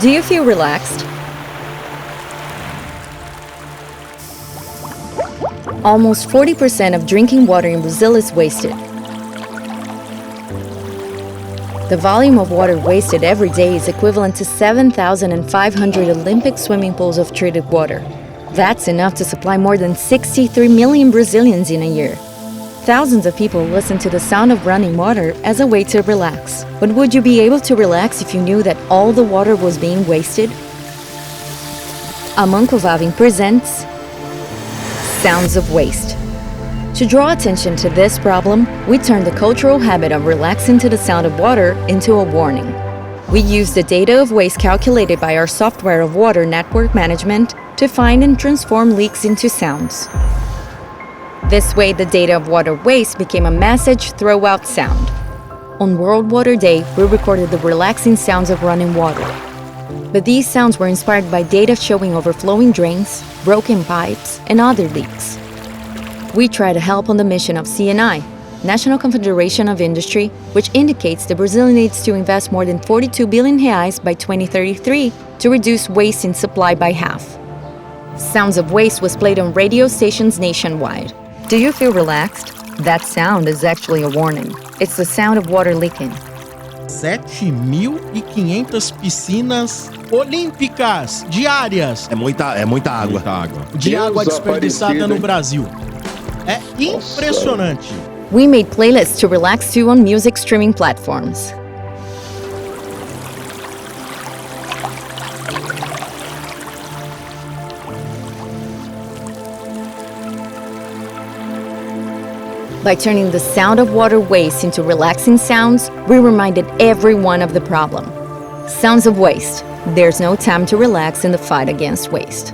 Do you feel relaxed? Almost 40% of drinking water in Brazil is wasted. The volume of water wasted every day is equivalent to 7,500 Olympic swimming pools of treated water. That's enough to supply more than 63 million Brazilians in a year. Thousands of people listen to the sound of running water as a way to relax. But would you be able to relax if you knew that all the water was being wasted? Amanco Wavin presents Sounds of Waste. To draw attention to this problem, we turned the cultural habit of relaxing to the sound of water into a warning. We use the data of waste calculated by our software of water network management to find and transform leaks into sounds. This way, the data of water waste became a message throw-out sound. On World Water Day, we recorded the relaxing sounds of running water. But these sounds were inspired by data showing overflowing drains, broken pipes, and other leaks. We try to help on the mission of CNI, National Confederation of Industry, which indicates that Brazil needs to invest more than 42 billion reais by 2033 to reduce waste in supply by half. Sounds of Waste was played on radio stations nationwide. Do you feel relaxed? That sound is actually a warning. It's the sound of water leaking. 7.500 piscinas olímpicas diárias. É muita água. De água desperdiçada no Brasil. É impressionante. We made playlists to relax to on music streaming platforms. By turning the sound of water waste into relaxing sounds, we reminded everyone of the problem. Sounds of Waste. There's no time to relax in the fight against waste.